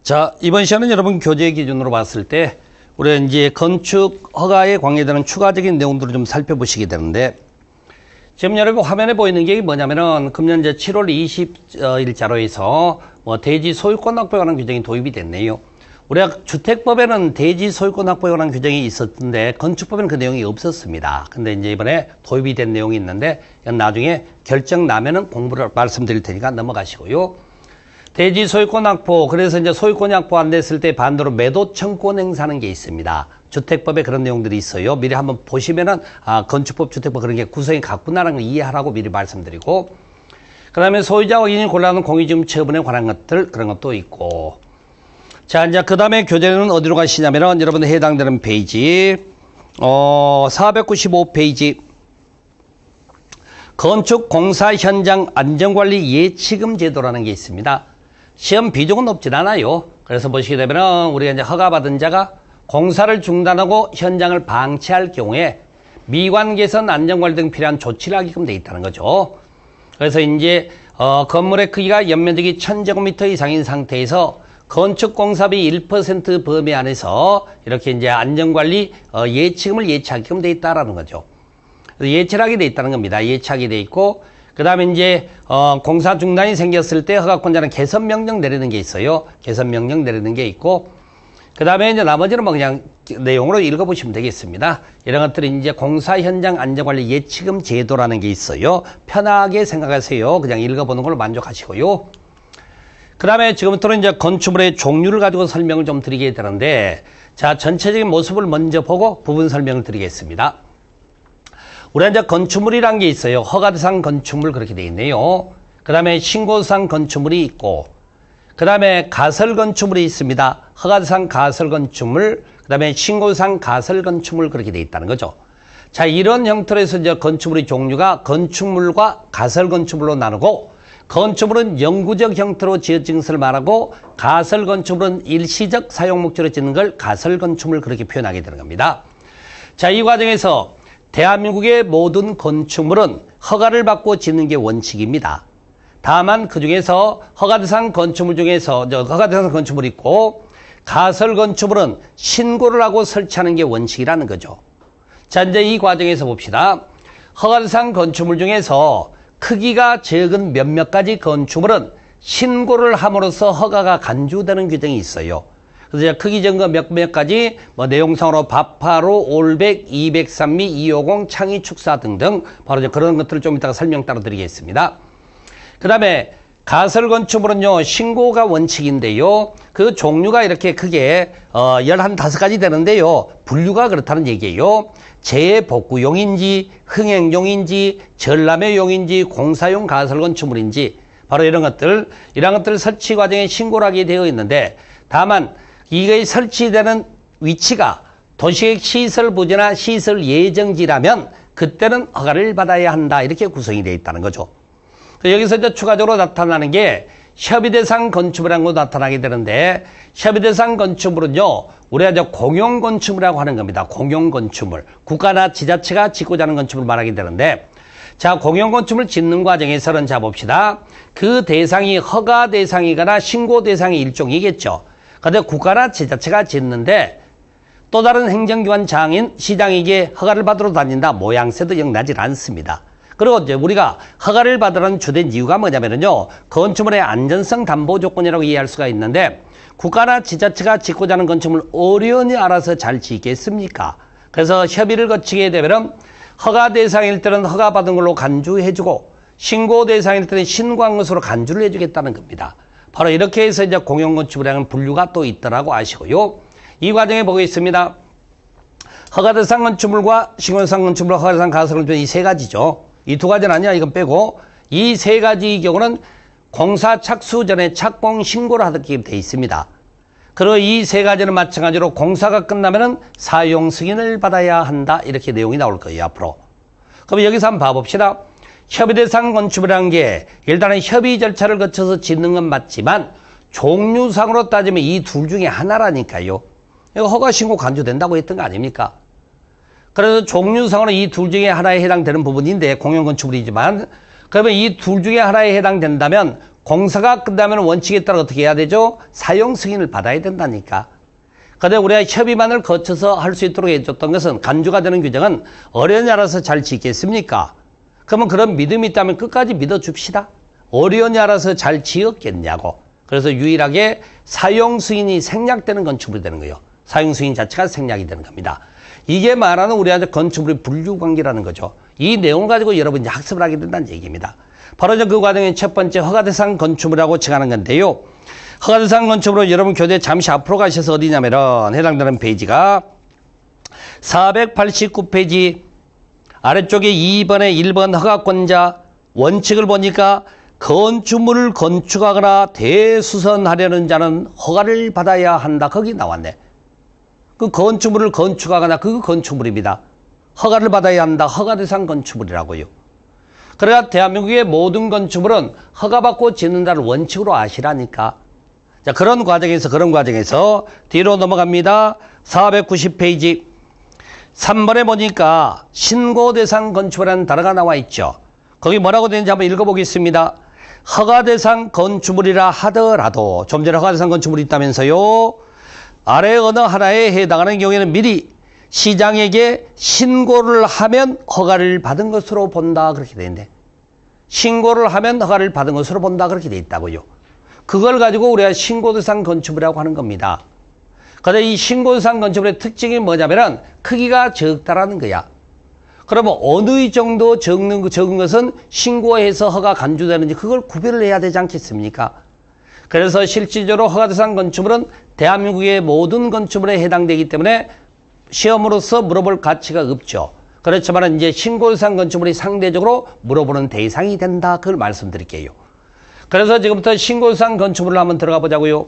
자, 이번 시간은 여러분 교재 기준으로 봤을 때 우리가 이제 건축 허가에 관계되는 추가적인 내용들을 좀 살펴보시게 되는데, 지금 여러분 화면에 보이는 게 뭐냐면은 금년 이제 7월 20일자로 해서 대지 소유권 확보에 관한 규정이 도입이 됐네요. 우리가 주택법에는 대지 소유권 확보에 관한 규정이 있었는데 건축법에는 그 내용이 없었습니다. 근데 이제 이번에 도입이 된 내용이 있는데 나중에 결정 나면은 공부를 말씀드릴 테니까 넘어가시고요. 대지 소유권 확보, 그래서 이제 소유권 확보 안 됐을 때 반대로 매도 청구권 행사하는 게 있습니다. 주택법에 그런 내용들이 있어요. 미리 한번 보시면은 건축법, 주택법 그런 게 구성이 같구나라는 걸 이해하라고 미리 말씀드리고, 그 다음에 소유자 확인이 곤란한 공유지분 처분에 관한 것들, 그런 것도 있고. 자, 이제 그 다음에 교재는 어디로 가시냐면은 여러분들 해당되는 페이지 495페이지 건축 공사 현장 안전관리 예치금 제도라는 게 있습니다. 시험 비중은 높진 않아요. 그래서 보시게 되면은 우리가 이제 허가받은 자가 공사를 중단하고 현장을 방치할 경우에 미관 개선 안전관리 등 필요한 조치를 하게끔 돼 있다는 거죠. 그래서 이제 건물의 크기가 연면적이 1000제곱미터 이상인 상태에서 건축공사비 1% 범위 안에서 이렇게 이제 안전관리 예치금을 예치하게끔 돼 있다라는 거죠. 예치를 하게 돼 있다는 겁니다. 예치하게 돼 있고, 그 다음에 이제 공사 중단이 생겼을 때 허가권자는 개선 명령 내리는 게 있어요. 개선 명령 내리는 게 있고, 그 다음에 이제 나머지는 뭐 그냥 내용으로 읽어보시면 되겠습니다. 이런 것들이 이제 공사 현장 안전관리 예치금 제도라는 게 있어요. 편하게 생각하세요. 그냥 읽어보는 걸로 만족하시고요. 그 다음에 지금부터는 이제 건축물의 종류를 가지고 설명을 좀 드리게 되는데, 자, 전체적인 모습을 먼저 보고 부분 설명을 드리겠습니다. 우리가 이제 건축물이란 게 있어요. 허가대상 건축물 그렇게 돼 있네요. 그 다음에 신고대상 건축물이 있고, 그 다음에 가설 건축물이 있습니다. 허가대상 가설 건축물, 그 다음에 신고대상 가설 건축물 그렇게 돼 있다는 거죠. 자, 이런 형태로 해서 이제 건축물의 종류가 건축물과 가설 건축물로 나누고, 건축물은 영구적 형태로 지어진 것을 말하고, 가설 건축물은 일시적 사용 목적으로 짓는 걸 가설 건축물 그렇게 표현하게 되는 겁니다. 자, 이 과정에서 대한민국의 모든 건축물은 허가를 받고 짓는 게 원칙입니다. 다만 그 중에서 허가대상 건축물 중에서 허가대상 건축물이 있고, 가설 건축물은 신고를 하고 설치하는 게 원칙이라는 거죠. 자, 이제 이 과정에서 봅시다. 허가대상 건축물 중에서 크기가 적은 몇몇 가지 건축물은 신고를 함으로써 허가가 간주되는 규정이 있어요. 그래서 이제 크기 적은 거 몇몇 가지 내용상으로 바파로, 올백, 203미, 250, 창의 축사 등등 바로 이제 그런 것들을 좀 이따가 설명 따로 드리겠습니다. 그 다음에 가설 건축물은요, 신고가 원칙인데요. 그 종류가 이렇게 크게 15가지 되는데요. 분류가 그렇다는 얘기예요. 재복구용인지, 흥행용인지, 전람회용인지, 공사용 가설 건축물인지, 바로 이런 것들 설치 과정에 신고를 하게 되어 있는데, 다만 이게 설치되는 위치가 도시계획 시설 부지나 시설 예정지라면 그때는 허가를 받아야 한다, 이렇게 구성이 되어 있다는 거죠. 여기서 이제 추가적으로 나타나는 게 협의대상 건축물이라는 거 나타나게 되는데, 협의대상 건축물은요, 우리가 이제 공용건축물이라고 하는 겁니다. 공용건축물. 국가나 지자체가 짓고자 하는 건축물을 말하게 되는데, 자, 공용건축물 짓는 과정에서는 자 봅시다. 그 대상이 허가 대상이거나 신고 대상의 일종이겠죠. 그런데 국가나 지자체가 짓는데 또 다른 행정기관 장인 시장에게 허가를 받으러 다닌다, 모양새도 영 나질 않습니다. 그리고 이제 우리가 허가를 받으라는 주된 이유가 뭐냐면요, 건축물의 안전성 담보 조건이라고 이해할 수가 있는데, 국가나 지자체가 짓고자 하는 건축물 어련히 알아서 잘 짓겠습니까? 그래서 협의를 거치게 되면 허가 대상일 때는 허가 받은 걸로 간주해주고, 신고 대상일 때는 신고한 것으로 간주를 해주겠다는 겁니다. 바로 이렇게 해서 이제 공용건축물이라는 분류가 또 있더라고 아시고요. 이 과정에 보겠습니다. 허가대상 건축물과 신고대상 건축물, 허가대상 가설 건축물 이 세 가지죠. 이 두 가지는 아니야, 이건 빼고. 이 세 가지의 경우는 공사 착수 전에 착공 신고를 하도록 되어 있습니다. 그리고 이 세 가지는 마찬가지로 공사가 끝나면은 사용 승인을 받아야 한다, 이렇게 내용이 나올 거예요, 앞으로. 그럼 여기서 한번 봐봅시다. 협의대상 건축물이라는 게 일단은 협의 절차를 거쳐서 짓는 건 맞지만 종류상으로 따지면 이 둘 중에 하나라니까요. 이거 허가 신고 간주된다고 했던 거 아닙니까? 그래서 종류상으로 이 둘 중에 하나에 해당되는 부분인데 공용건축물이지만, 그러면 이 둘 중에 하나에 해당된다면 공사가 끝나면 원칙에 따라 어떻게 해야 되죠? 사용 승인을 받아야 된다니까. 근데 우리가 협의만을 거쳐서 할 수 있도록 해줬던 것은 간주가 되는 규정은 어려운 알아서 잘 짓겠습니까? 그러면 그런 믿음이 있다면 끝까지 믿어줍시다. 어려운이 알아서 잘 지었겠냐고. 그래서 유일하게 사용 승인이 생략되는 건축물이 되는 거예요. 사용 승인 자체가 생략이 되는 겁니다. 이게 말하는 우리한테 건축물의 분류관계라는 거죠. 이 내용을 가지고 여러분이 학습을 하게 된다는 얘기입니다. 바로 이제 그 과정의 첫 번째 허가대상 건축물이라고 칭하는 건데요. 허가대상 건축물로 여러분 교재 잠시 앞으로 가셔서 어디냐면은 해당되는 페이지가 489페이지 아래쪽에 2번에 1번 허가권자 원칙을 보니까 건축물을 건축하거나 대수선하려는 자는 허가를 받아야 한다. 거기 나왔네. 그 건축물을 건축하거나 그 건축물입니다. 허가를 받아야 한다. 허가대상 건축물이라고요. 그래야 대한민국의 모든 건축물은 허가받고 짓는다는 원칙으로 아시라니까. 자, 그런 과정에서 뒤로 넘어갑니다. 490페이지 3번에 보니까 신고대상 건축물이라는 단어가 나와 있죠. 거기 뭐라고 되는지 한번 읽어보겠습니다. 허가대상 건축물이라 하더라도 좀 전에 허가대상 건축물이 있다면서요. 아래 어느 하나에 해당하는 경우에는 미리 시장에게 신고를 하면 허가를 받은 것으로 본다. 그렇게 돼 있는데 신고를 하면 허가를 받은 것으로 본다. 그렇게 돼 있다고요. 그걸 가지고 우리가 신고대상 건축물이라고 하는 겁니다. 그런데 이 신고대상 건축물의 특징이 뭐냐면은 크기가 적다라는 거야. 그러면 어느 정도 적은 것은 신고해서 허가 간주되는지 그걸 구별을 해야 되지 않겠습니까? 그래서 실질적으로 허가대상 건축물은 대한민국의 모든 건축물에 해당되기 때문에 시험으로서 물어볼 가치가 없죠. 그렇지만 이제 신고대상 건축물이 상대적으로 물어보는 대상이 된다. 그걸 말씀드릴게요. 그래서 지금부터 신고대상 건축물을 한번 들어가 보자고요.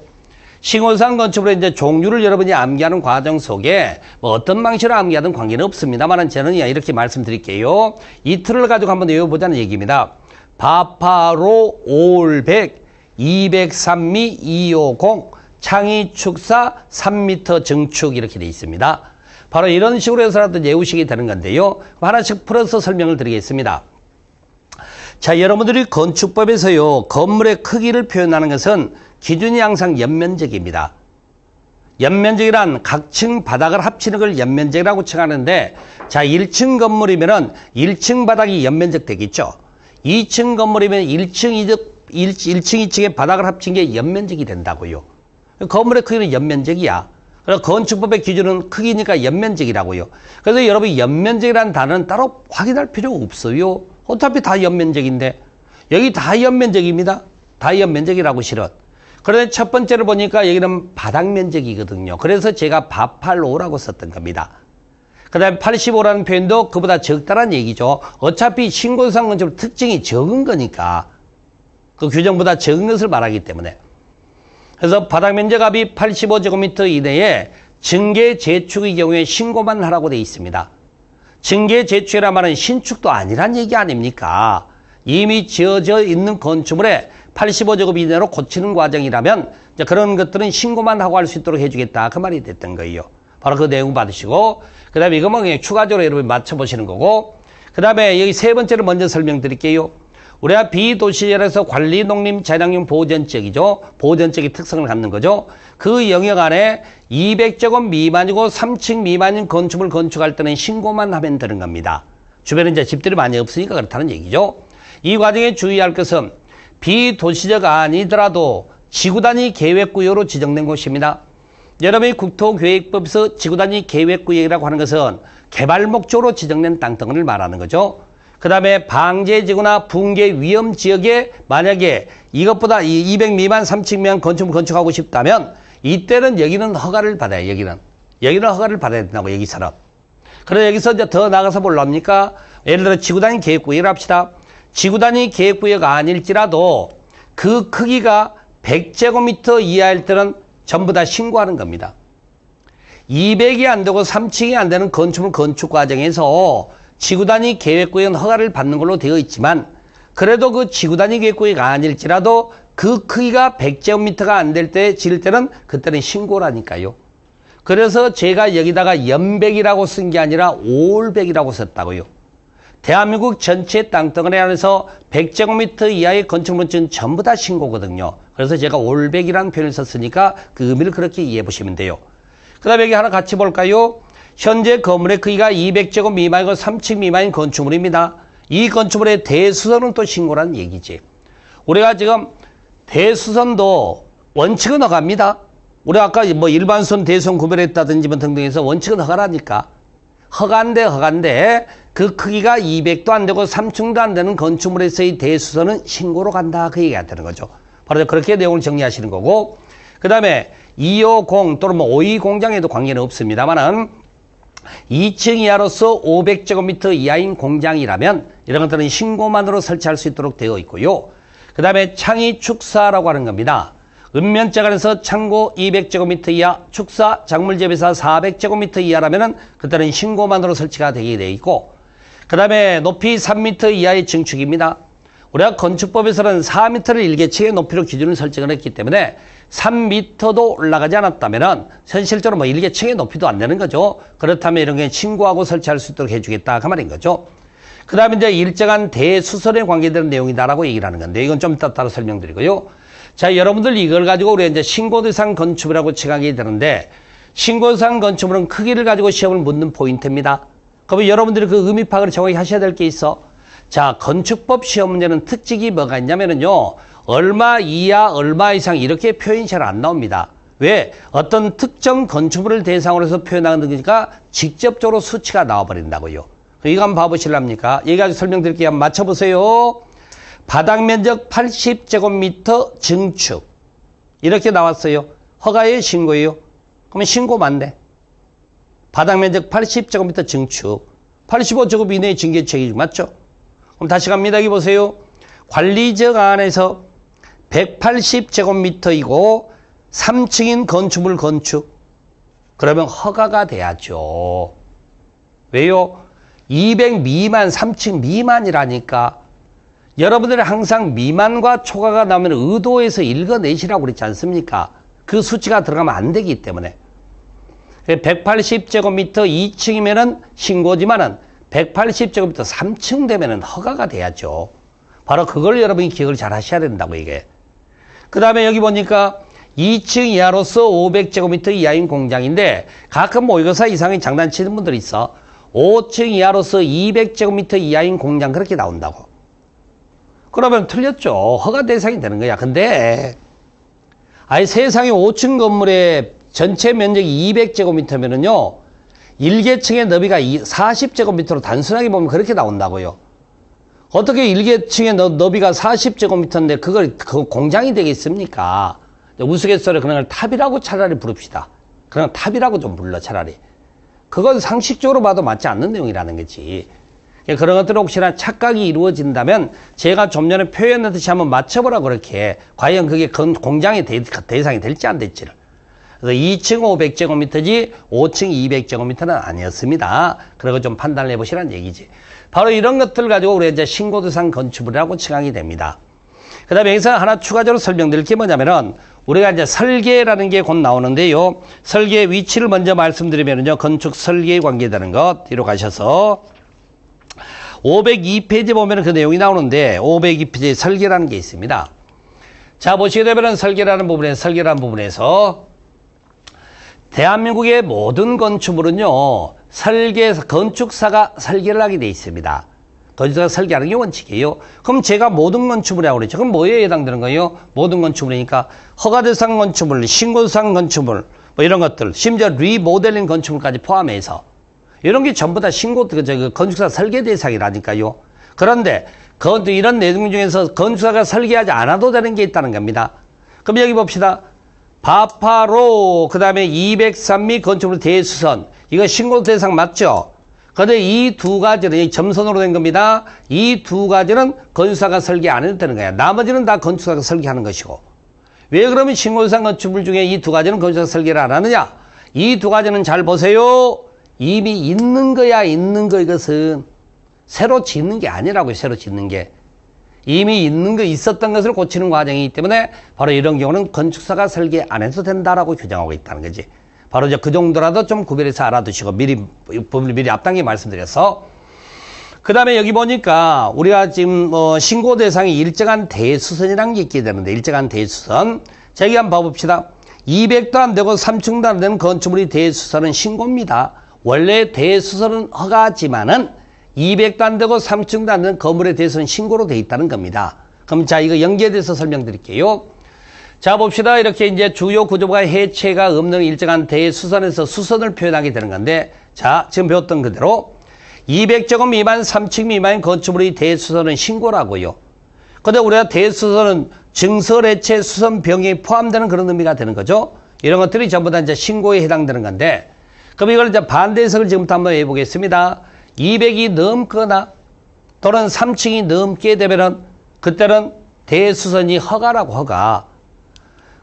신고대상 건축물의 이제 종류를 여러분이 암기하는 과정 속에 뭐 어떤 방식으로 암기하든 관계는 없습니다만 저는 이렇게 말씀드릴게요. 이 틀을 가지고 한번 외워보자는 얘기입니다. 바파로 5올100 203미 250 창의 축사 3m 증축 이렇게 되어 있습니다. 바로 이런 식으로 해서라도 외우시게 되는 건데요. 하나씩 풀어서 설명을 드리겠습니다. 자, 여러분들이 건축법에서요, 건물의 크기를 표현하는 것은 기준이 항상 연면적입니다. 연면적이란 각 층 바닥을 합치는 걸 연면적이라고 칭하는데, 자, 1층 건물이면은 1층 바닥이 연면적 되겠죠. 2층 건물이면 1층 2층의 바닥을 합친 게 연면적이 된다고요. 건물의 크기는 연면적이야. 그래서 건축법의 기준은 크기니까 연면적이라고요. 그래서 여러분 연면적이라는 단어는 따로 확인할 필요가 없어요. 어차피 다 연면적인데 여기 다 연면적입니다. 다 연면적이라고 실은. 그런데 첫 번째를 보니까 여기는 바닥 면적이거든요. 그래서 제가 바팔로라고 썼던 겁니다. 그 다음에 85라는 표현도 그보다 적다란 얘기죠. 어차피 신고대상 건축물 특징이 적은 거니까 그 규정보다 적은 것을 말하기 때문에. 그래서 바닥 면적압이 85제곱미터 이내에 증계 재축의 경우에 신고만 하라고 되어 있습니다. 증계 재축이란 말은 신축도 아니란 얘기 아닙니까? 이미 지어져 있는 건축물에 85제곱 이내로 고치는 과정이라면 그런 것들은 신고만 하고 할 수 있도록 해주겠다. 그 말이 됐던 거예요. 바로 그 내용 받으시고 그 다음에 이것만 그냥 추가적으로 여러분 맞춰보시는 거고 그 다음에 여기 세 번째를 먼저 설명드릴게요. 우리가 비도시열에서 관리 농림 재량용 보전지역이죠. 보전지역의 특성을 갖는 거죠. 그 영역 안에 200제곱 미만이고 3층 미만인 건축물 건축할 때는 신고만 하면 되는 겁니다. 주변에 이제 집들이 많이 없으니까 그렇다는 얘기죠. 이 과정에 주의할 것은 비도시적 아니더라도 지구단위 계획구역으로 지정된 곳입니다. 여러분이 국토계획법에서 지구단위 계획구역이라고 하는 것은 개발 목적으로 지정된 땅덩어리를 말하는 거죠. 그 다음에 방제지구나 붕괴 위험 지역에 만약에 이것보다 200 미만 3층 미만 건축물 건축하고 싶다면 이때는 여기는 허가를 받아요. 여기는 허가를 받아야 된다고 여기서는. 그래서 여기서 이제 더 나가서 뭘합니까? 예를 들어 지구단위 계획구역을 합시다. 지구단위 계획구역 아닐지라도 그 크기가 100제곱미터 이하일 때는 전부 다 신고하는 겁니다. 200이 안 되고 3층이 안 되는 건축물 건축 과정에서 지구단위 계획구역은 허가를 받는 걸로 되어 있지만 그래도 그 지구단위 계획구역 아닐지라도 그 크기가 100제곱미터가 안 될 때 지을 때는 그때는 신고라니까요. 그래서 제가 여기다가 연백이라고 쓴 게 아니라 5월100이라고 썼다고요. 대한민국 전체 땅덩어리 안에서 100제곱미터 이하의 건축물은 전부 다 신고거든요. 그래서 제가 올백이라는 표현을 썼으니까 그 의미를 그렇게 이해해 보시면 돼요. 그 다음에 여기 하나 같이 볼까요? 현재 건물의 크기가 200제곱 미만이고 3층 미만인 건축물입니다. 이 건축물의 대수선은 또 신고라는 얘기지. 우리가 지금 대수선도 원칙은 허가입니다. 우리 아까 뭐 일반선, 대수선 구별했다든지 뭐 등등해서 원칙은 허가라니까. 허가인데 그 크기가 200도 안 되고 3층도 안 되는 건축물에서의 대수선은 신고로 간다. 그 얘기가 되는 거죠. 바로 그렇게 내용을 정리하시는 거고, 그 다음에 250 또는 뭐 52 공장에도 관계는 없습니다만은 2층 이하로서 500제곱미터 이하인 공장이라면 이런 것들은 신고만으로 설치할 수 있도록 되어 있고요. 그 다음에 창의 축사라고 하는 겁니다. 읍면자간에서 창고 200제곱미터 이하, 축사, 작물재배사 400제곱미터 이하라면은 그때는 신고만으로 설치가 되게 되어 있고, 그 다음에 높이 3m 이하의 증축입니다. 우리가 건축법에서는 4m를 일개층의 높이로 기준을 설정을 했기 때문에 3m도 올라가지 않았다면은 현실적으로 뭐 일개층의 높이도 안 되는 거죠. 그렇다면 이런 게 신고하고 설치할 수 있도록 해주겠다 그 말인 거죠. 그 다음에 이제 일정한 대수선에 관계되는 내용이다라고 얘기를 하는 건데, 이건 좀 이따 따로 설명드리고요. 자, 여러분들 이걸 가지고 우리가 이제 신고대상 건축물이라고 칭하게 되는데, 신고대상 건축물은 크기를 가지고 시험을 묻는 포인트입니다. 그러면 여러분들이 그 의미 파악을 정확히 하셔야 될 게 있어. 자, 건축법 시험 문제는 특징이 뭐가 있냐면은요, 얼마 이하, 얼마 이상 이렇게 표현이 잘 안 나옵니다. 왜? 어떤 특정 건축물을 대상으로 해서 표현하는 거니까 직접적으로 수치가 나와버린다고요. 이거 한번 봐보실랍니까? 얘기가지고 설명드릴게요. 한번 맞춰보세요. 바닥 면적 80제곱미터 증축. 이렇게 나왔어요. 허가예요, 신고예요? 그러면 신고 맞네. 바닥 면적 80제곱미터 증축. 85제곱 이내의 증개체계 맞죠? 그럼 다시 갑니다. 여기 보세요. 관리지역 안에서 180제곱미터이고 3층인 건축물 건축. 그러면 허가가 돼야죠. 왜요? 200 미만, 3층 미만이라니까. 여러분들이 항상 미만과 초과가 나오면 의도해서 읽어내시라고 그랬지 않습니까? 그 수치가 들어가면 안 되기 때문에. 180제곱미터 2층이면은 신고지만은 180제곱미터 3층 되면은 허가가 돼야죠. 바로 그걸 여러분이 기억을 잘 하셔야 된다고 이게. 그 다음에 여기 보니까 2층 이하로서 500제곱미터 이하인 공장인데 가끔 모의고사 이상의 장난치는 분들이 있어. 5층 이하로서 200제곱미터 이하인 공장 그렇게 나온다고. 그러면 틀렸죠. 허가 대상이 되는 거야. 근데 아예 세상에 5층 건물의 전체 면적이 200제곱미터면은요. 일개층의 너비가 40제곱미터로 단순하게 보면 그렇게 나온다고요. 어떻게 일개층의 너비가 40제곱미터인데 그걸 공장이 되겠습니까? 우스갯소리로 그런 걸 탑이라고 차라리 부릅시다. 그냥 탑이라고 좀 불러 차라리. 그건 상식적으로 봐도 맞지 않는 내용이라는 거지. 그런 것들은 혹시나 착각이 이루어진다면 제가 좀 전에 표현했듯이 한번 맞춰보라 그렇게. 과연 그게 공장의 대상이 될지 안 될지를. 그래서 2층 500제곱미터지 5층 200제곱미터는 아니었습니다. 그리고 좀 판단을 해보시라는 얘기지. 바로 이런 것들을 가지고 우리가 이제 신고대상 건축물이라고 칭하게 됩니다. 그 다음에 여기서 하나 추가적으로 설명드릴 게 뭐냐면은 우리가 이제 설계라는 게 곧 나오는데요. 설계 위치를 먼저 말씀드리면은요. 건축 설계에 관계되는 것 뒤로 가셔서 502페이지 보면 그 내용이 나오는데 502페이지에 설계라는 게 있습니다. 자, 보시게 되면은 설계라는 부분에서 대한민국의 모든 건축물은요, 건축사가 설계를 하게 돼 있습니다. 건축사가 설계하는 게 원칙이에요. 그럼 제가 모든 건축물이라고 그랬죠. 그럼 뭐에 해당되는 거예요? 모든 건축물이니까 허가대상 건축물, 신고대상 건축물, 뭐 이런 것들, 심지어 리모델링 건축물까지 포함해서 이런 게 전부 다 건축사 설계 대상이라니까요. 그런데 이런 내용 중에서 건축사가 설계하지 않아도 되는 게 있다는 겁니다. 그럼 여기 봅시다. 바파로, 그 다음에 203미 건축물 대수선. 이거 신고 대상 맞죠? 그런데 이 두 가지는 점선으로 된 겁니다. 이 두 가지는 건축사가 설계 안 해도 되는 거야. 나머지는 다 건축사가 설계하는 것이고. 왜 그러면 신고 대상 건축물 중에 이 두 가지는 건축사가 설계를 안 하느냐? 이 두 가지는 잘 보세요. 이미 있는 거야, 있는 거 이것은. 새로 짓는 게 아니라고요, 새로 짓는 게. 이미 있는 거 있었던 것을 고치는 과정이기 때문에 바로 이런 경우는 건축사가 설계 안 해도 된다라고 규정하고 있다는 거지. 바로 이제 그 정도라도 좀 구별해서 알아두시고 미리 앞당겨 말씀드려서 그 다음에 여기 보니까 우리가 지금 신고 대상이 일정한 대수선이라는 게 있게 되는데, 일정한 대수선. 자, 여기 한번 봐봅시다. 200도 안 되고 3층도 안 되는 건축물이 대수선은 신고입니다. 원래 대수선은 허가지만은 200도 안 되고 3층도 안 되는 건물에 대해서는 신고로 돼 있다는 겁니다. 그럼 자, 이거 연계돼서 설명드릴게요. 자, 봅시다. 이렇게 이제 주요 구조부가 해체가 없는 일정한 대수선에서 수선을 표현하게 되는 건데, 자, 지금 배웠던 그대로 200제곱 미만 3층 미만의 건축물의 대수선은 신고라고요. 근데 우리가 대수선은 증설 해체 수선 병행이 포함되는 그런 의미가 되는 거죠. 이런 것들이 전부 다 이제 신고에 해당되는 건데, 그럼 이걸 이제 반대 해석을 지금부터 한번 해보겠습니다. 200이 넘거나 또는 3층이 넘게 되면은 그때는 대수선이 허가라고, 허가.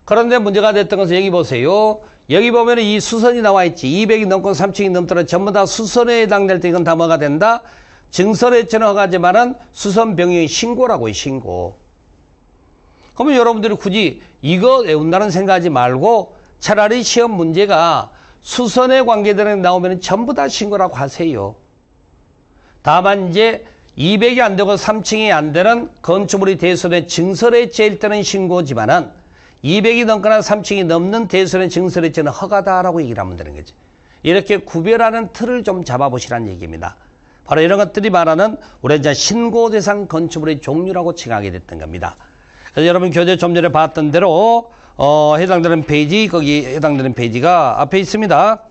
그런데 문제가 됐던 것은 여기 보세요. 여기 보면 이 수선이 나와 있지. 200이 넘고 3층이 넘더라도 전부 다 수선에 해당될 때 이건 다 뭐가 된다? 증설해체는 허가지만은 수선 병행의 신고라고요, 신고. 그러면 여러분들이 굳이 이거 외운다는 생각하지 말고 차라리 시험 문제가 수선에 관계되는 게 나오면 전부 다 신고라고 하세요. 다만 이제 200이 안 되고 3층이 안 되는 건축물이 대수선에 증설해체일 때는 신고지만은 200이 넘거나 3층이 넘는 대수선의 증설해체는 허가다라고 얘기를 하면 되는 거지. 이렇게 구별하는 틀을 좀 잡아보시라는 얘기입니다. 바로 이런 것들이 말하는 우리 이제 신고 대상 건축물의 종류라고 칭하게 됐던 겁니다. 그래서 여러분 교재 좀 전에 봤던 대로 해당되는 페이지, 거기 해당되는 페이지가 앞에 있습니다.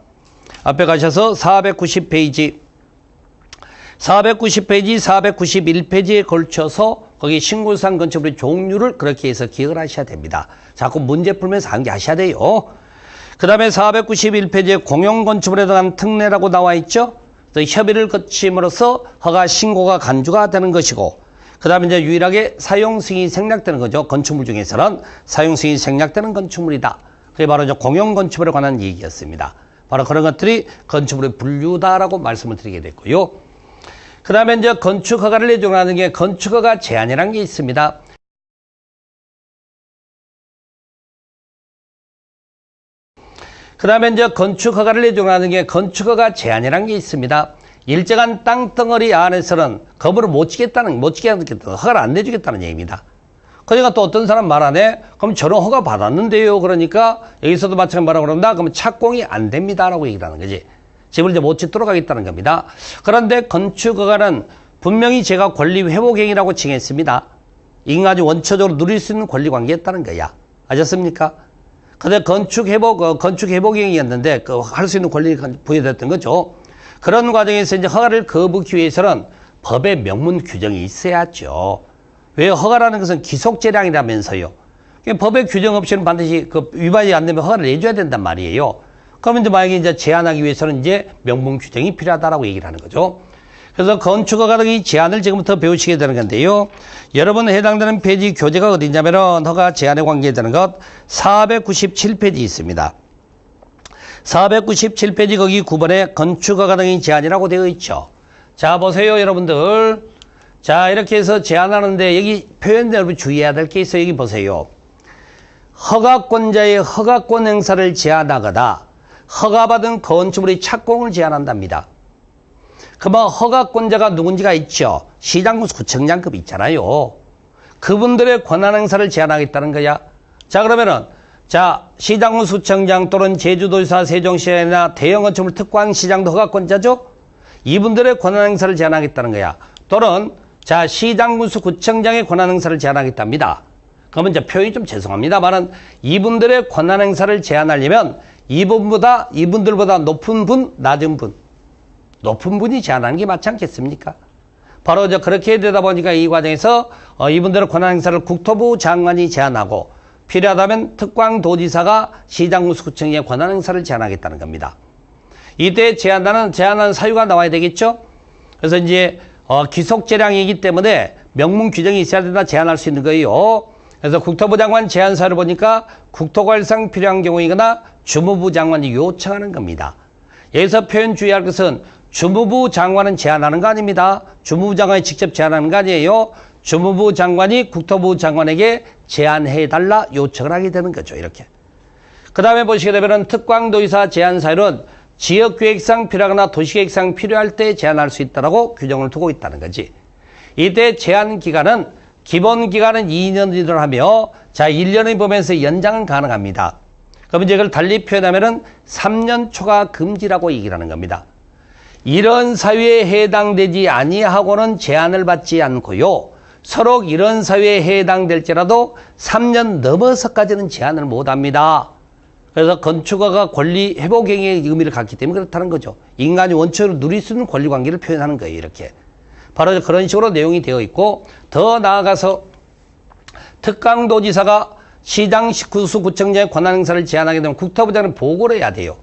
앞에 가셔서 490페이지, 491페이지에 걸쳐서 거기 신고대상 건축물의 종류를 그렇게 해서 기억을 하셔야 됩니다. 자꾸 문제 풀면서 암기하셔야 돼요. 그 다음에 491페이지에 공용건축물에 대한 특례라고 나와 있죠. 협의를 거침으로써 허가 신고가 간주가 되는 것이고, 그 다음에 이제 유일하게 사용승인이 생략되는 거죠. 건축물 중에서는 사용승인이 생략되는 건축물이다. 그게 바로 이제 공용건축물에 관한 얘기였습니다. 바로 그런 것들이 건축물의 분류다라고 말씀을 드리게 됐고요. 그 다음에 이제 건축허가를 내주는 게 건축허가 제한이라는 게 있습니다. 그 다음에 이제 건축허가를 내주는 게 건축허가 제한이라는 게 있습니다. 일정한 땅덩어리 안에서는 건물을 못 지게 하겠다, 허가를 안 내주겠다는 얘기입니다. 그러니까 또 어떤 사람 말하네? 그럼 저는 허가 받았는데요. 그러니까 여기서도 마찬가지로 뭐라고 그런다? 그러면 착공이 안 됩니다라고 얘기를 하는 거지. 집을 이제 못 짓도록 하겠다는 겁니다. 그런데 건축허가는 분명히 제가 권리 회복행위라고 칭했습니다. 인간이 원초적으로 누릴 수 있는 권리 관계였다는 거야. 아셨습니까? 근데 건축 회복행위였는데 할 수 있는 권리가 부여됐던 거죠. 그런 과정에서 이제 허가를 거부하기 위해서는 법에 명문 규정이 있어야죠. 왜 허가라는 것은 기속재량이라면서요. 법의 규정 없이는 반드시 위반이 안 되면 허가를 내줘야 된단 말이에요. 그러면 이제 만약에 이제 제한하기 위해서는 이제 명문 규정이 필요하다라고 얘기를 하는 거죠. 그래서 건축허가 등의 제한을 지금부터 배우시게 되는 건데요. 여러분 해당되는 페이지 교재가 어디냐면은 허가 제한에 관계되는 것 497페이지 있습니다. 497페이지 거기 9번에 건축허가 등의 제한이라고 되어 있죠. 자, 보세요, 여러분들. 자, 이렇게 해서 제한하는데 여기 표현대 여러분 주의해야 될 게 있어요. 여기 보세요. 허가권자의 허가권 행사를 제한하거나 허가받은 건축물의 착공을 제한한답니다. 그러면 허가권자가 누군지가 있죠. 시장군수 구청장급 있잖아요. 그분들의 권한 행사를 제한하겠다는 거야. 자, 그러면은 자, 시장군수 구청장 또는 제주도지사 세종시나 대형 건축물 특광시장도 허가권자죠. 이분들의 권한 행사를 제한하겠다는 거야. 또는 자, 시장군수 구청장의 권한 행사를 제한하겠답니다. 그러면 이제 표현이 좀 죄송합니다만은 이분들의 권한 행사를 제한하려면 이분들보다 높은 분, 낮은 분, 높은 분이 제한하는 게 맞지 않겠습니까? 바로 그렇게 되다 보니까 이 과정에서 이분들의 권한 행사를 국토부 장관이 제한하고 필요하다면 특광도지사가 시장군수구청의 권한 행사를 제한하겠다는 겁니다. 이때 제한하는 사유가 나와야 되겠죠? 그래서 이제 기속재량이기 때문에 명문 규정이 있어야 된다 제한할 수 있는 거예요. 그래서 국토부 장관 제한 사유를 보니까 국토관리상 필요한 경우이거나 주무부 장관이 요청하는 겁니다. 여기서 표현 주의할 것은 주무부 장관은 제한하는 거 아닙니다. 주무부 장관이 직접 제한하는 거 아니에요. 주무부 장관이 국토부 장관에게 제한해달라 요청을 하게 되는 거죠. 이렇게. 그 다음에 보시게 되면 특광도지사 제한 사유는 지역계획상 필요하거나 도시계획상 필요할 때 제한할 수 있다라고 규정을 두고 있다는 거지. 이때 제한 기간은 기본 기간은 2년이라 하며 자 1년을 보면서 연장은 가능합니다. 그럼 이제 이걸 달리 표현하면은 3년 초과 금지라고 얘기를 하는 겁니다. 이런 사유에 해당되지 아니하고는 제한을 받지 않고요. 서로 이런 사유에 해당될지라도 3년 넘어서까지는 제한을 못합니다. 그래서 건축허가 권리 회복행위의 의미를 갖기 때문에 그렇다는 거죠. 인간이 원천으로 누릴 수 있는 권리관계를 표현하는 거예요. 이렇게. 바로 그런 식으로 내용이 되어 있고 더 나아가서 특강도지사가 시장 구수구청장의 권한행사를 제한하게 되면 국토부 장관은 보고를 해야 돼요.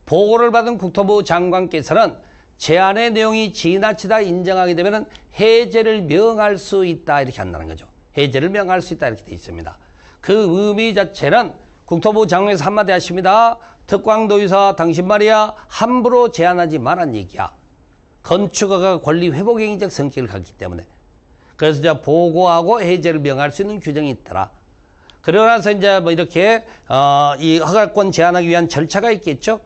보고를 받은 국토부 장관께서는 제한의 내용이 지나치다 인정하게 되면 해제를 명할 수 있다 이렇게 한다는 거죠. 해제를 명할 수 있다 이렇게 되어 있습니다. 그 의미 자체는 국토부 장관에서 한마디 하십니다. 특강도지사 당신 말이야 함부로 제한하지 말란 얘기야. 건축허가 권리 회복행위적 성격을 갖기 때문에. 그래서 이제 보고하고 해제를 명할 수 있는 규정이 있더라. 그러고 나서 이제 뭐 이렇게 이 허가권 제한하기 위한 절차가 있겠죠.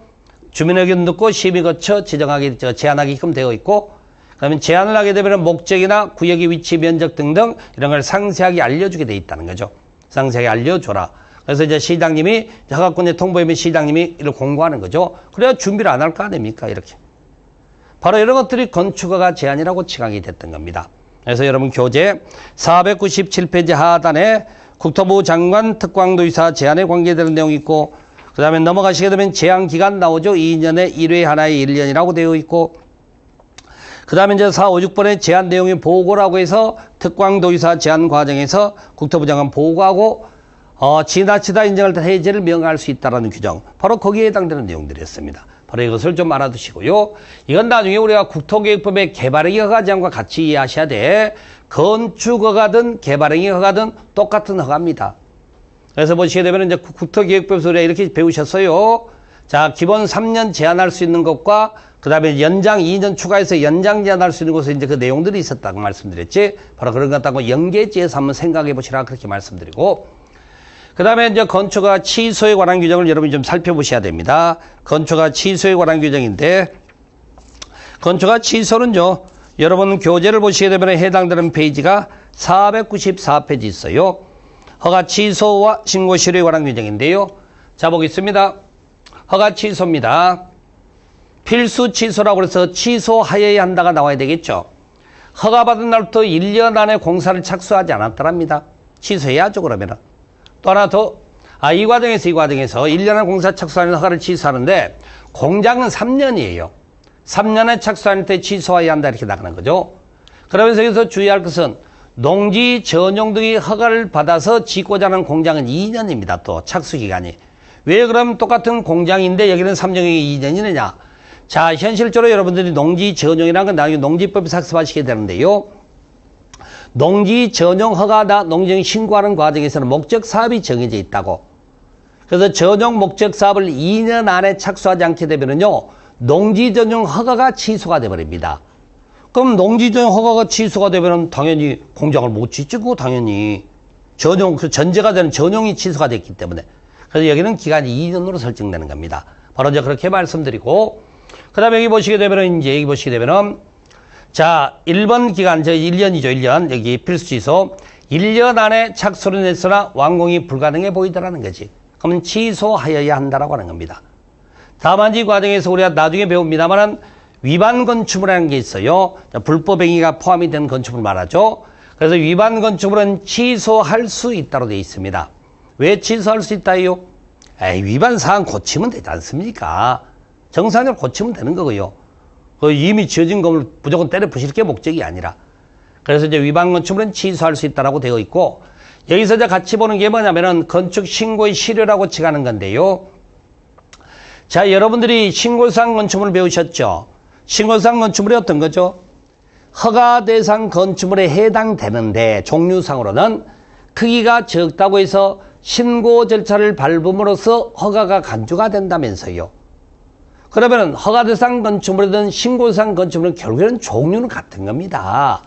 주민 의견 듣고 심의 거쳐 지정하게 제한하게끔 되어 있고, 그러면 제한을 하게 되면 목적이나 구역의 위치, 면적 등등 이런 걸 상세하게 알려주게 돼 있다는 거죠. 상세하게 알려줘라. 그래서 이제 시장님이 허가권에 통보하면 시장님이 이걸 공고하는 거죠. 그래야 준비를 안 할 거 아닙니까? 이렇게. 바로 이런 것들이 건축허가 제한이라고 칭하게 됐던 겁니다. 그래서 여러분 교재 497페이지 하단에 국토부 장관 특강도지사 제한에 관계되는 내용이 있고, 그 다음에 넘어가시게 되면 제한기간 나오죠. 2년에 1회 하나의 1년이라고 되어 있고, 그 다음에 이제 4, 5, 6번에 제한 내용의 보고라고 해서 특강도지사 제한 과정에서 국토부 장관 보고하고 지나치다 인정할 때 해제를 명할 수 있다는 규정. 바로 거기에 해당되는 내용들이었습니다. 바로 이것을 좀 알아두시고요. 이건 나중에 우리가 국토계획법의 개발행위 허가 제한과 같이 이해하셔야 돼. 건축허가든 개발행위 허가든 똑같은 허가입니다. 그래서 보시게 되면 이제 국토계획법에서 우리가 이렇게 배우셨어요. 자, 기본 3년 제한할 수 있는 것과 그 다음에 연장 2년 추가해서 연장 제한할 수 있는 것에 이제 그 내용들이 있었다고 말씀드렸지. 바로 그런 것 같다고 연계지에서 한번 생각해 보시라 그렇게 말씀드리고. 그 다음에 이제 건축허가 취소에 관한 규정을 여러분이 좀 살펴보셔야 됩니다. 건축허가 취소에 관한 규정인데, 건축허가 취소는요, 여러분 교재를 보시게 되면 해당되는 페이지가 494페이지 있어요. 허가 취소와 신고 실효에 관한 규정인데요. 자, 보겠습니다. 허가 취소입니다. 필수 취소라고 해서 취소하여야 한다가 나와야 되겠죠. 허가받은 날부터 1년 안에 공사를 착수하지 않았더랍니다. 취소해야죠, 그러면은. 또 하나 더, 이 과정에서 1년 안에 공사 착수하는 허가를 취소하는데, 공장은 3년이에요. 3년에 착수할 때 취소해야 한다 이렇게 나가는 거죠. 그러면서 여기서 주의할 것은 농지 전용 등의 허가를 받아서 짓고자 하는 공장은 2년입니다. 또 착수 기간이. 왜 그럼 똑같은 공장인데 여기는 3년이 2년이느냐. 자, 현실적으로 여러분들이 농지 전용이라는 건 나중에 농지법에서 학습하시게 되는데요. 농지 전용 허가나 농지 전용 신고하는 과정에서는 목적 사업이 정해져 있다고. 그래서 전용 목적 사업을 2년 안에 착수하지 않게 되면은요, 농지 전용 허가가 취소가 돼버립니다. 그럼 농지 전용 허가가 취소가 되면은 당연히 공장을 못 짓지, 그거 당연히. 전용, 그 전제가 되는 전용이 취소가 됐기 때문에. 그래서 여기는 기간이 2년으로 설정되는 겁니다. 바로 이제 그렇게 말씀드리고, 그 다음에 여기 보시게 되면은, 이제 여기 보시게 되면은, 자, 1번 기간, 1년이죠, 1년. 여기 필수 취소. 1년 안에 착수를 했으나 완공이 불가능해 보이더라는 거지. 그러면 취소하여야 한다라고 하는 겁니다. 다만 이 과정에서 우리가 나중에 배웁니다만은 위반 건축물이라는 게 있어요. 불법 행위가 포함이 된 건축물 말하죠. 그래서 위반 건축물은 취소할 수 있다로 되어 있습니다. 왜 취소할 수 있다요? 위반 사항 고치면 되지 않습니까? 정상적으로 고치면 되는 거고요. 이미 지어진 건물 무조건 때려 부실 게 목적이 아니라. 그래서 이제 위반 건축물은 취소할 수 있다라고 되어 있고, 여기서 이제 같이 보는 게 뭐냐면은 건축 신고의 실효라고 칭하는 건데요. 자, 여러분들이 신고상 건축물을 배우셨죠? 신고상 건축물이 어떤 거죠? 허가 대상 건축물에 해당되는데 종류상으로는 크기가 적다고 해서 신고 절차를 밟음으로써 허가가 간주가 된다면서요. 그러면 허가 대상 건축물이든 신고상 건축물은 결국에는 종류는 같은 겁니다.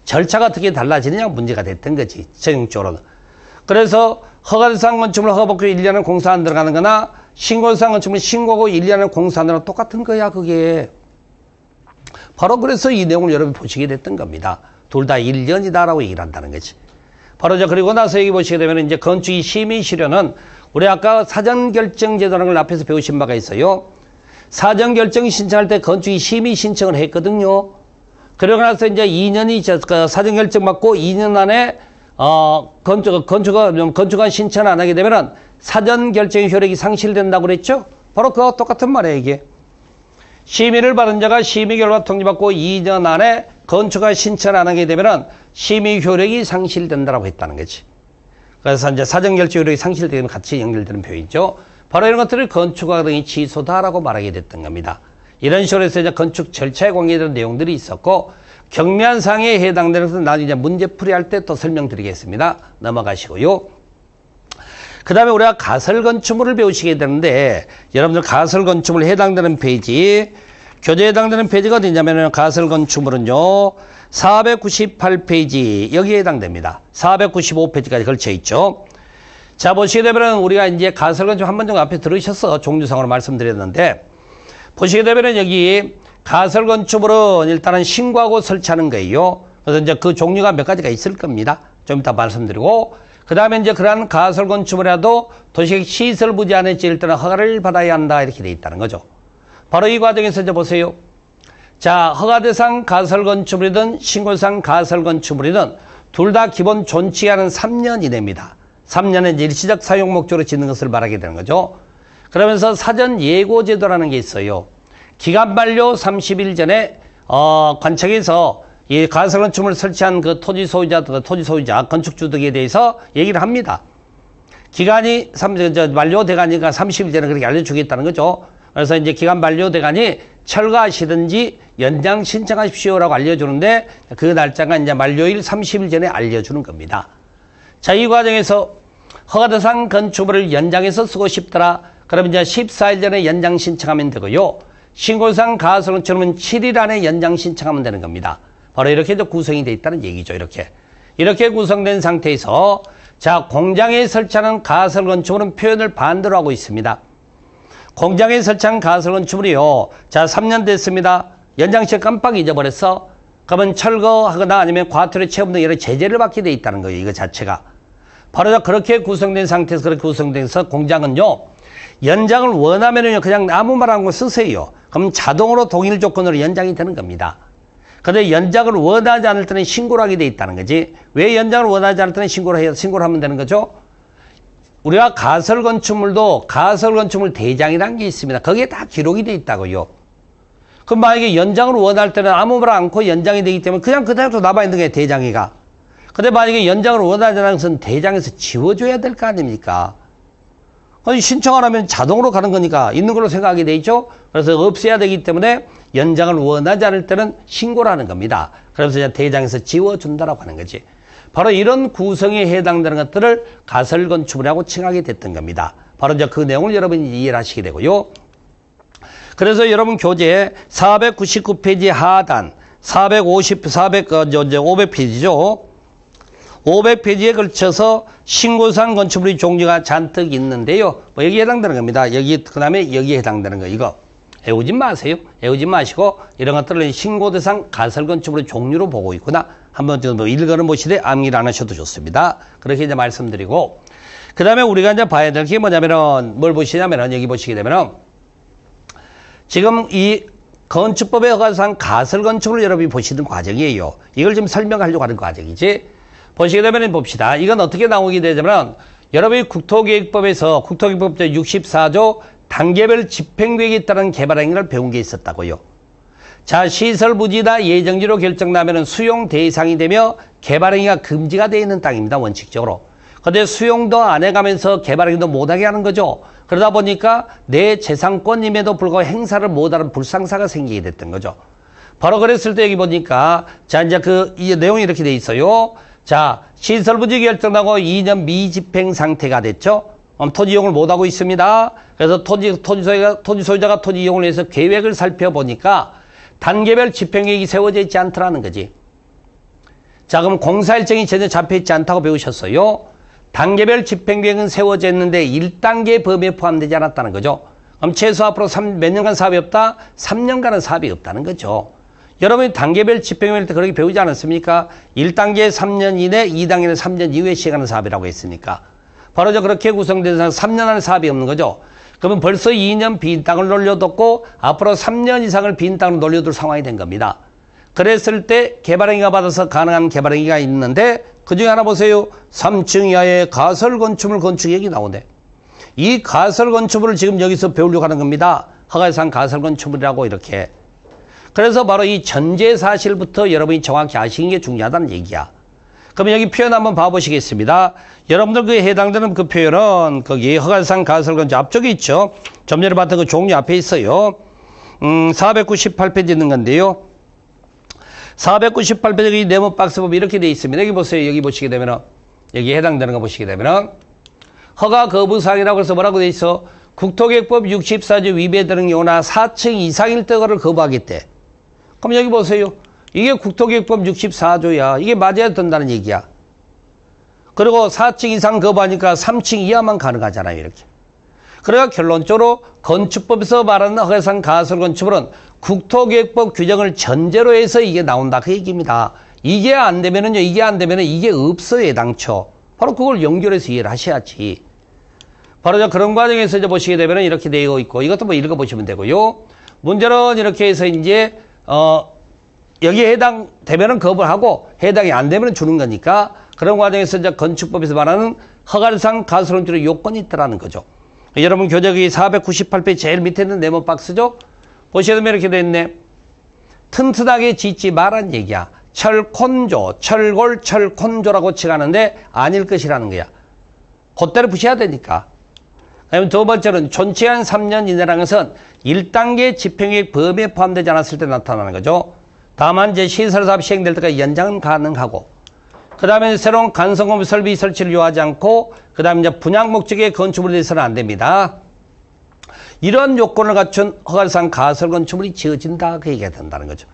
절차가 어떻게 달라지느냐 문제가 됐던 거지, 전형적으로는. 그래서 허가 대상 건축물 허가 받고 1년은 공사 안 들어가는 거나 신고상 건축물 신고하고 1년을 공사하느라 똑같은 거야, 그게. 바로 그래서 이 내용을 여러분이 보시게 됐던 겁니다. 둘 다 1년이다라고 얘기를 한다는 거지. 바로 그리고 나서 여기 보시게 되면 이제 건축이 심의 실효는 우리 아까 사전결정제도라는 걸 앞에서 배우신 바가 있어요. 사전결정 신청할 때 건축이 심의 신청을 했거든요. 그러고 나서 이제 2년이 사전결정 받고 2년 안에 건축안 신청 안 하게 되면은 사전결정 효력이 상실된다고 그랬죠? 바로 그와 똑같은 말이에요, 이게. 심의를 받은 자가 심의 결과 통지받고 2년 안에 건축안 신청 안 하게 되면은 심의 효력이 상실된다고 했다는 거지. 그래서 이제 사전결정 효력이 상실되면 같이 연결되는 표현이죠. 바로 이런 것들을 건축허가 등이 취소다라고 말하게 됐던 겁니다. 이런 식으로 해서 이제 건축 절차에 관계되는 내용들이 있었고, 경미한 사항에 해당되는 것은 나중에 이제 문제풀이할 때 또 설명드리겠습니다. 넘어가시고요. 그 다음에 우리가 가설건축물을 배우시게 되는데, 여러분들 가설건축물 해당되는 페이지, 교재에 해당되는 페이지가 어디냐면은 가설건축물은요, 498페이지, 여기에 해당됩니다. 495페이지까지 걸쳐 있죠. 자, 보시게 되면은 우리가 이제 가설건축 한 번 정도 앞에 들으셔서 종류상으로 말씀드렸는데, 보시게 되면은 여기 가설건축물은 일단은 신고하고 설치하는 거예요. 그래서 이제 그 종류가 몇 가지가 있을 겁니다. 좀 이따 말씀드리고, 그 다음에 이제 그러한 가설건축물이라도 도시계획 시설 부지 안에 지을 때는 허가를 받아야 한다, 이렇게 돼 있다는 거죠. 바로 이 과정에서 이제 보세요. 자, 허가대상 가설건축물이든 신고상 가설건축물이든 둘 다 기본 존치기한은 3년 이내입니다. 3년의 일시적 사용 목적으로 짓는 것을 말하게 되는 거죠. 그러면서 사전 예고 제도라는 게 있어요. 기간 만료 30일 전에 관청에서 이 가설건축물을 설치한 그 토지 소유자, 건축주 등에 대해서 얘기를 합니다. 기간이 만료돼가니까 30일 전에 그렇게 알려주겠다는 거죠. 그래서 이제 기간 만료돼가니 철거하시든지 연장 신청하십시오라고 알려주는데, 그 날짜가 이제 만료일 30일 전에 알려주는 겁니다. 자, 이 과정에서 허가대상 건축물을 연장해서 쓰고 싶더라. 그러면 이제 14일 전에 연장 신청하면 되고요. 신고상 가설건축물은 7일 안에 연장 신청하면 되는 겁니다. 바로 이렇게 구성이 되어 있다는 얘기죠. 이렇게 구성된 상태에서, 자, 공장에 설치하는 가설건축물은 표현을 반대로 하고 있습니다. 공장에 설치한 가설건축물이요, 자, 3년 됐습니다. 연장시켜 깜빡 잊어버렸어. 그러면 철거하거나 아니면 과태료 체험 등 여러 제재를 받게 돼 있다는 거예요, 이거 자체가. 바로 그렇게 구성된 상태에서, 그렇게 구성돼서 공장은요, 연장을 원하면은요, 그냥 아무 말 안 하고 쓰세요. 그럼 자동으로 동일 조건으로 연장이 되는 겁니다. 근데 연장을 원하지 않을 때는 신고를 하게 돼 있다는 거지. 왜 연장을 원하지 않을 때는 신고를 하면 되는 거죠? 우리가 가설건축물도 가설건축물 대장이라는 게 있습니다. 거기에 다 기록이 돼 있다고요. 그럼 만약에 연장을 원할 때는 아무 말 않고 연장이 되기 때문에 그냥 그대로 남아 있는 게 대장이가. 근데 만약에 연장을 원하지 않는 것은 대장에서 지워줘야 될 거 아닙니까? 아니, 신청을 하면 자동으로 가는 거니까 있는 걸로 생각하게 돼 있죠? 그래서 없애야 되기 때문에 연장을 원하지 않을 때는 신고를 하는 겁니다. 그래서 이제 대장에서 지워준다라고 하는 거지. 바로 이런 구성에 해당되는 것들을 가설건축물이라고 칭하게 됐던 겁니다. 바로 이제 그 내용을 여러분이 이해를 하시게 되고요. 그래서 여러분 교재 499페이지 하단 500페이지죠. 500페이지에 걸쳐서 신고상 건축물의 종류가 잔뜩 있는데요. 뭐 여기에 해당되는 겁니다. 그 다음에 여기에 해당되는 거, 이거. 외우지 마세요. 외우지 마시고, 이런 것들은 신고대상 가설건축물의 종류로 보고 있구나. 한번 좀 읽어는 보시되 암기를 안 하셔도 좋습니다. 그렇게 이제 말씀드리고, 그 다음에 우리가 이제 봐야 될 게 뭐냐면은, 뭘 보시냐면은, 여기 보시게 되면은, 지금 이 건축법에 허가상 가설건축을 여러분이 보시는 과정이에요. 이걸 좀 설명하려고 하는 과정이지. 보시게 되면 봅시다. 이건 어떻게 나오게 되냐면, 여러분이 국토계획법에서 국토계획법 제64조 단계별 집행계획에 따른 개발행위를 배운 게 있었다고요. 자, 시설부지나 예정지로 결정나면 수용 대상이 되며 개발행위가 금지가 되어 있는 땅입니다, 원칙적으로. 근데 수용도 안 해가면서 개발행위도 못하게 하는 거죠. 그러다 보니까 내 재산권임에도 불구하고 행사를 못하는 불상사가 생기게 됐던 거죠. 바로 그랬을 때 여기 보니까, 자, 이제 이 내용이 이렇게 돼 있어요. 자, 시설부지 결정하고 2년 미집행 상태가 됐죠. 토지 이용을 못하고 있습니다. 그래서 토지 소유자가 토지 이용을 위해서 계획을 살펴보니까 단계별 집행계획이 세워져 있지 않더라는 거지. 자, 그럼 공사 일정이 전혀 잡혀 있지 않다고 배우셨어요. 단계별 집행계획은 세워져 있는데 1단계 범위에 포함되지 않았다는 거죠. 그럼 최소 앞으로 몇 년간 사업이 없다? 3년간은 사업이 없다는 거죠. 여러분이 단계별 집행계획일 때 그렇게 배우지 않았습니까? 1단계 3년 이내, 2단계는 3년 이후에 시행하는 사업이라고 했으니까. 바로 그렇게 구성된 상 3년 안에 사업이 없는 거죠. 그러면 벌써 2년 빈 땅을 놀려뒀고 앞으로 3년 이상을 빈 땅을 놀려둘 상황이 된 겁니다. 그랬을 때 개발행위가 받아서 가능한 개발행위가 있는데 그중에 하나 보세요. 3층 이하의 가설건축물 건축계획이 나오네. 이 가설건축물을 지금 여기서 배우려고 하는 겁니다. 허가상 가설건축물이라고 이렇게. 그래서 바로 이 전제 사실부터 여러분이 정확히 아시는 게 중요하다는 얘기야. 그러면 여기 표현 한번 봐보시겠습니다. 여러분들 그 해당되는 그 표현은 거기 허가상 가설건축 앞쪽에 있죠. 좀 전에 봤던 그 종류 앞에 있어요. 498페이지 있는 건데요. 498페이지 여기 네모 박스 보면 이렇게 돼 있습니다. 여기 보세요. 여기 보시게 되면은 여기 해당되는 거 보시게 되면은 허가 거부사항이라고 해서 뭐라고 돼 있어? 국토계획법 64조 위배되는 경우나 4층 이상일 때를 거부하겠대. 그럼 여기 보세요. 이게 국토계획법 64조야. 이게 맞아야 된다는 얘기야. 그리고 4층 이상 거부하니까 3층 이하만 가능하잖아요. 이렇게. 그래야 결론적으로 건축법에서 말하는 허가상 가설건축물은 국토계획법 규정을 전제로 해서 이게 나온다. 그 얘기입니다. 이게 안 되면은요. 이게 없어요. 애당초. 바로 그걸 연결해서 이해를 하셔야지. 바로 그런 과정에서 이제 보시게 되면은 이렇게 되어 있고 이것도 뭐 읽어보시면 되고요. 문제는 이렇게 해서 이제, 여기에 해당되면은 거부하고 해당이 안 되면은 주는 거니까 그런 과정에서 이제 건축법에서 말하는 허가상 가설건축의 요건이 있다라는 거죠. 여러분 교재기 498페이지 제일 밑에 있는 네모 박스죠? 보시게 되면 이렇게 돼 있네. 튼튼하게 짓지 말란 얘기야. 철콘조, 철골, 철콘조라고 칭하는데 아닐 것이라는 거야. 그때를 부셔야 되니까. 그다음에 두 번째는 존치한 3년 이내라는 것은 1단계 집행계획 범위에 포함되지 않았을 때 나타나는 거죠. 다만 이제 시설사업 시행될 때까지 연장은 가능하고 그 다음에 새로운 간성건물 설비 설치를 요하지 않고 그 다음에 이제 분양 목적의 건축물에 대해서는 안 됩니다. 이런 요건을 갖춘 허가상 가설건축물이 지어진다 그 얘기가 된다는 거죠.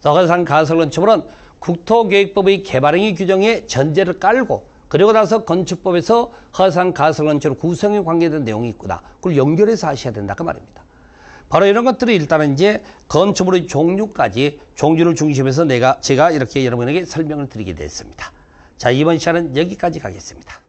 허가상 가설건축물은 국토계획법의 개발행위 규정에 전제를 깔고 그리고 나서 건축법에서 허가상 가설건축물 구성에 관계된 내용이 있구나. 그걸 연결해서 하셔야 된다 그 말입니다. 바로 이런 것들이 일단은 이제 건축물의 종류까지 종류를 중심해서 제가 이렇게 여러분에게 설명을 드리게 됐습니다. 자, 이번 시간은 여기까지 가겠습니다.